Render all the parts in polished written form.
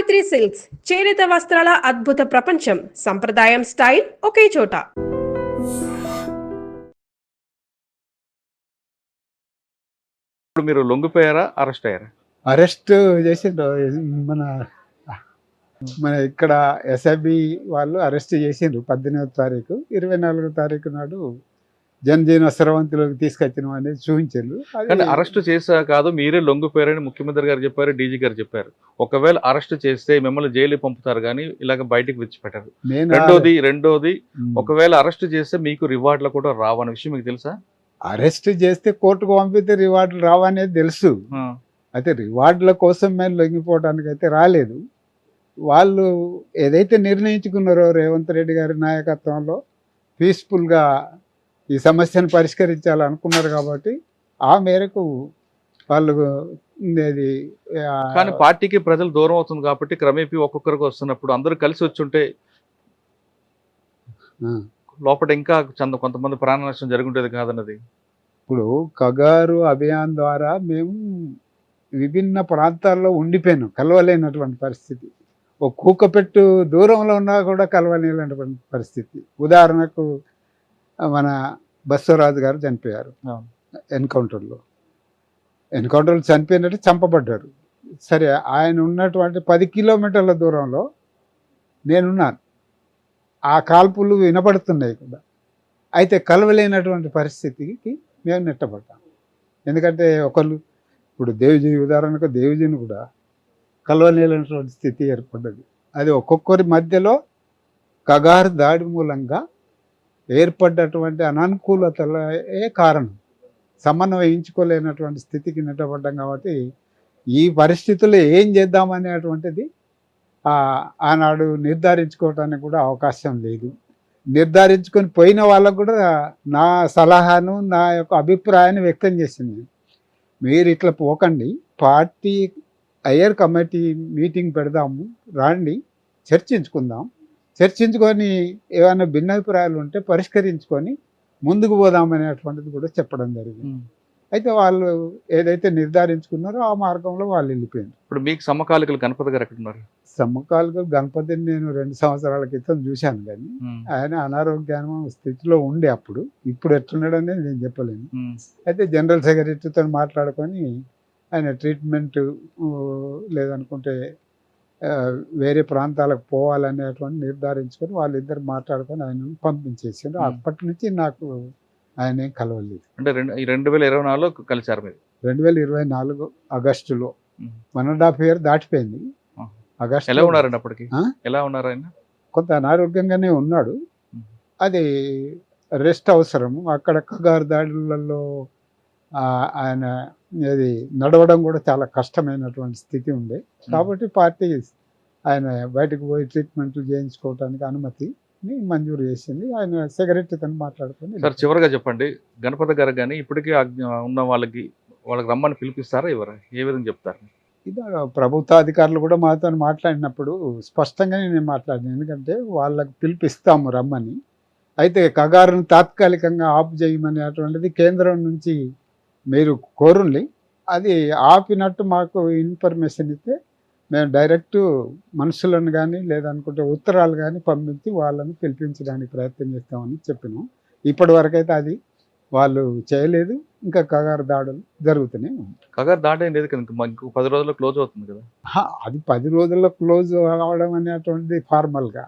Savitri silks చేనేత వస్త్రాల అద్భుత ప్రపంచం. సంప్రదాయం స్టైల్ ఒకే చోట. ఇప్పుడు మీరు లొంగిపోయారా, అరెస్ట్ అయ్యారా? అరెస్ట్ చేసిండ్రు. మన మన ఇక్కడ ఎస్ఐబి వాళ్ళు అరెస్ట్ చేసిండ్రు 18వ తారీఖు. 24వ తారీఖు నాడు జనజీవన స్రవంతిలోకి తీసుకొచ్చినాం అనేది చూపించారు. కానీ అరెస్ట్ చేసా కాదు, మీరే లొంగిపోయారని ముఖ్యమంత్రి గారు చెప్పారు, డీజీ గారు చెప్పారు. ఒకవేళ అరెస్ట్ చేస్తే మిమ్మల్ని జైలు పంపుతారు కానీ ఇలాగ బయటికి విడిచిపెట్టారు. రెండోది ఒకవేళ అరెస్ట్ చేస్తే మీకు రివార్డులు కూడా రావన్న విషయం మీకు తెలుసా? అరెస్ట్ చేస్తే కోర్టుకు పంపితే రివార్డులు రావనేది తెలుసు. అయితే రివార్డుల కోసం మేము లొంగిపోవడానికి అయితే రాలేదు. వాళ్ళు ఏదైతే నిర్ణయించుకున్నారో రేవంత్ రెడ్డి గారి నాయకత్వంలో పీస్ఫుల్గా ఈ సమస్యను పరిష్కరించాలనుకున్నారు కాబట్టి ఆ మేరకు వాళ్ళు కానీ పార్టీకి ప్రజలు దూరం అవుతుంది కాబట్టి క్రమేపీ ఒక్కొక్కరికి వస్తున్నప్పుడు అందరూ కలిసి వచ్చుంటే లోపల ఇంకా కొంతమంది ప్రాణ నష్టం జరుగుంటేది కాదన్నది. ఇప్పుడు కగారు అభియాన్ ద్వారా మేము విభిన్న ప్రాంతాల్లో ఉండిపోయాను, కలవలేనటువంటి పరిస్థితి. ఒక కూకపెట్టు దూరంలో ఉన్నా కూడా కలవలేనటువంటి పరిస్థితి. ఉదాహరణకు మన బస్వరాజు గారు చనిపోయారు ఎన్కౌంటర్లో చనిపోయినట్టు చంపబడ్డారు. సరే, ఆయన ఉన్నటువంటి 10 కిలోమీటర్ల దూరంలో నేనున్నాను. ఆ కాల్పులు వినపడుతున్నాయి కూడా. అయితే కలవలేనటువంటి పరిస్థితికి మేము నెట్టబడ్డాం. ఎందుకంటే ఒకళ్ళు ఇప్పుడు దేవిజీ, ఉదాహరణకు దేవిజీని కూడా కలవలేనటువంటి స్థితి ఏర్పడ్డది. అది ఒక్కొక్కరి మధ్యలో కగారు దాడి మూలంగా ఏర్పడ్డటువంటి అననుకూలతలే కారణం. సమన్వయించుకోలేనటువంటి స్థితికి నెట్టబడ్డాం. కాబట్టి ఈ పరిస్థితుల్లో ఏం చేద్దామనేటువంటిది ఆనాడు నిర్ధారించుకోవటానికి కూడా అవకాశం లేదు. నిర్ధారించుకొని పోయిన వాళ్ళకు కూడా నా సలహాను, నా యొక్క అభిప్రాయాన్ని వ్యక్తం చేసింది. మీరు ఇట్లా పోకండి, పార్టీ హయ్యర్ కమిటీ మీటింగ్ పెడదాము, రాండి, చర్చించుకొని ఏమైనా భిన్నాభిప్రాయాలు ఉంటే పరిష్కరించుకొని ముందుకు పోదామనేటువంటిది కూడా చెప్పడం జరిగింది. అయితే వాళ్ళు ఏదైతే నిర్ధారించుకున్నారో ఆ మార్గంలో వాళ్ళు వెళ్ళిపోయారు. ఇప్పుడు మీకు సమకాలికలు గణపతి గారు ఎక్కడ ఉన్నారు? సమకాలికలు గణపతిని నేను 2 సంవత్సరాల క్రితం చూశాను, కానీ ఆయన అనారోగ్యాన స్థితిలో ఉండే అప్పుడు. ఇప్పుడు ఎట్లున్నాడనే నేను చెప్పలేను. అయితే జనరల్ సెక్రటరీతో మాట్లాడుకొని ఆయన ట్రీట్మెంట్ లేదనుకుంటే వేరే ప్రాంతాలకు పోవాలనేటువంటి నిర్ధారించుకొని వాళ్ళిద్దరు మాట్లాడుకొని ఆయనను పంపించేసారు. అప్పటి నుంచి నాకు ఆయన కలవలేదు. అంటే 2024లో కలిసారు మీరు? 2024 ఆగస్టులో 1.5 year దాటిపోయింది. ఆగస్టు. ఎలా ఉన్నారండి అప్పటికి? ఎలా ఉన్నారు ఆయన? కొంత అనారోగ్యంగానే ఉన్నాడు. అది రెస్ట్ అవసరము. అక్కడ కగారు దాడులలో ఆయన అది నడవడం కూడా చాలా కష్టమైనటువంటి స్థితి ఉండే. కాబట్టి పార్టీ ఆయన బయటకు పోయి ట్రీట్మెంట్లు చేయించుకోవడానికి అనుమతిని మంజూరు చేసింది. ఆయన సెక్రటరీతో మాట్లాడుకొని. సార్, చివరిగా చెప్పండి, గణపతి గారు కానీ ఇప్పటికీ ఉన్న వాళ్ళకి రమ్మని పిలిపిస్తారా ఎవరు? ఏ విధంగా చెప్తారు? ఇది ప్రభుత్వ అధికారులు కూడా మాతో మాట్లాడినప్పుడు స్పష్టంగానే నేను మాట్లాడినాను. ఎందుకంటే వాళ్ళకు పిలిపిస్తాము రమ్మని. అయితే కగారును తాత్కాలికంగా ఆఫ్ చేయమనేటువంటిది కేంద్రం నుంచి మీరు కోరుండి, అది ఆపినట్టు మాకు ఇన్ఫర్మేషన్ ఇస్తే మేము డైరెక్ట్ మనుషులను కానీ లేదనుకుంటే ఉత్తరాలు కానీ పంపించి వాళ్ళని పిలిపించడానికి ప్రయత్నం చేస్తామని చెప్పినాం. ఇప్పటి వరకైతే అది వాళ్ళు చేయలేదు. ఇంకా కగారు దాడులు జరుగుతున్నాయి. కగారు దాడి లేదు కదా, ఇంకో 10 రోజుల్లో క్లోజ్ అవుతుంది కదా? అది 10 రోజుల్లో క్లోజ్ అవడం అనేటువంటిది ఫార్మల్గా.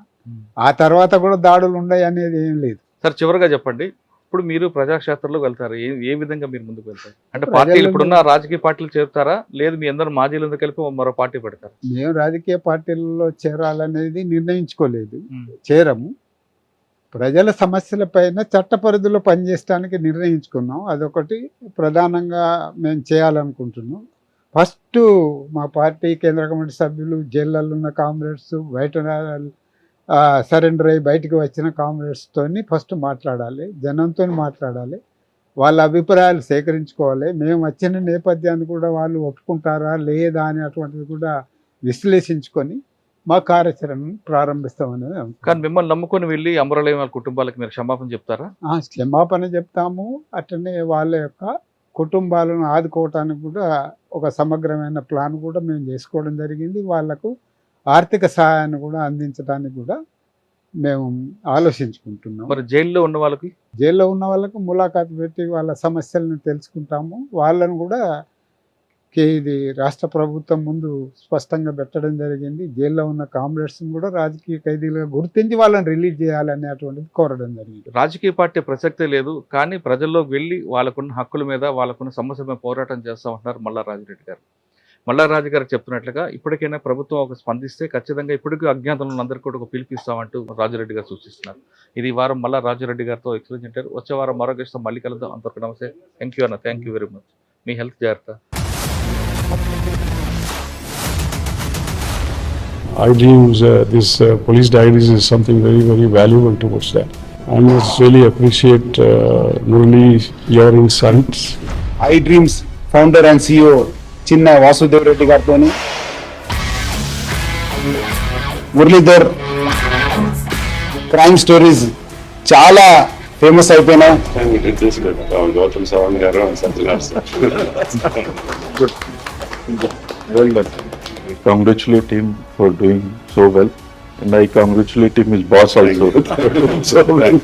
ఆ తర్వాత కూడా దాడులు ఉన్నాయి అనేది ఏం లేదు. సార్, చివరిగా చెప్పండి, ఇప్పుడు మీరు ప్రజాక్షేత్రంలోకి వెళ్తారు, ఏ విధంగా మీరు ముందుకు వెళ్తారు? అంటే పార్టీలు ఇప్పుడున్న రాజకీయ పార్టీలు చేరుతారా, లేదు మీ అందరూ మాజీలందరూ కలిపి మరో పార్టీ పెడతారు? మేము రాజకీయ పార్టీలలో చేరాలనేది నిర్ణయించుకోలేదు, చేరము. ప్రజల సమస్యలపైన చట్ట పరిధిలో పనిచేయడానికి నిర్ణయించుకున్నాం. అదొకటి ప్రధానంగా మేము చేయాలనుకుంటున్నాం. ఫస్ట్ మా పార్టీ కేంద్ర కమిటీ సభ్యులు, జైళ్ళల్లో ఉన్న కామ్రేడ్స్, బయట సరెండర్ అయ్యి బయటకు వచ్చిన కామ్రేడ్స్తో ఫస్ట్ మాట్లాడాలి, జనంతో మాట్లాడాలి, వాళ్ళ అభిప్రాయాలు సేకరించుకోవాలి. మేము వచ్చిన నేపథ్యాన్ని కూడా వాళ్ళు ఒప్పుకుంటారా లేదా అనేటువంటిది కూడా విశ్లేషించుకొని మా కార్యాచరణను ప్రారంభిస్తామనేది. కానీ మిమ్మల్ని నమ్ముకొని వెళ్ళి అమరులైన వాళ్ళ కుటుంబాలకు మీరు క్షమాపణ చెప్తారా? క్షమాపణ చెప్తాము. అట్లనే వాళ్ళ యొక్క కుటుంబాలను ఆదుకోవటానికి కూడా ఒక సమగ్రమైన ప్లాన్ కూడా మేము చేసుకోవడం జరిగింది. వాళ్లకు ఆర్థిక సహాయాన్ని కూడా అందించడానికి కూడా మేము ఆలోచించుకుంటున్నాం. మరి జైల్లో ఉన్న వాళ్ళకి జైల్లో ఉన్న వాళ్ళకు ములాఖాతు పెట్టి వాళ్ళ సమస్యలను తెలుసుకుంటాము. వాళ్ళను కూడా ఇది రాష్ట్ర ప్రభుత్వం ముందు స్పష్టంగా పెట్టడం జరిగింది. జైల్లో ఉన్న కామ్రేడ్స్ని కూడా రాజకీయ ఖైదీలుగా గుర్తించి వాళ్ళని రిలీజ్ చేయాలనేటువంటిది కోరడం జరిగింది. రాజకీయ పార్టీ ప్రసక్తే లేదు, కానీ ప్రజల్లోకి వెళ్ళి వాళ్ళకున్న హక్కుల మీద వాళ్ళకున్న సమస్య మీద పోరాటం చేస్తామంటున్నారు మల్లా రాజిరెడ్డి గారు. మల్లా రాజు గారు చెప్తున్నట్లుగా ఇప్పటికైనా ప్రభుత్వం ఒక స్పందిస్తే ఖచ్చితంగా ఇప్పటికీ అజ్ఞాతంలో అందరికీ కూడా ఒక పిలిపిస్తామంటూ రాజిరెడ్డి గారు సూచిస్తున్నారు. ఇది ఈ వారం మల్లా రాజిరెడ్డి గారితో ఎక్స్ప్లెయిన్ చేశారు. వచ్చే వారం మరో గెస్ట్తో మళ్ళీ కలుద్దాం. అంతవరకు నమస్తే. థ్యాంక్ యూ అన్న. Thank you very much. Me health జాగ్రత్త. I dreams, this police diaries is something very, very valuable towards that. I must really appreciate Murali, your insights. I dreams founder and CEO చిన్న వాసుదేవ్ రెడ్డి గారితో Muralidhar crime stories చాలా famous అయిపోయినాయి. Gautam Savan garu and Sanjana sir. Well done. I congratulate him for doing so well, and I congratulate him his boss also. So well.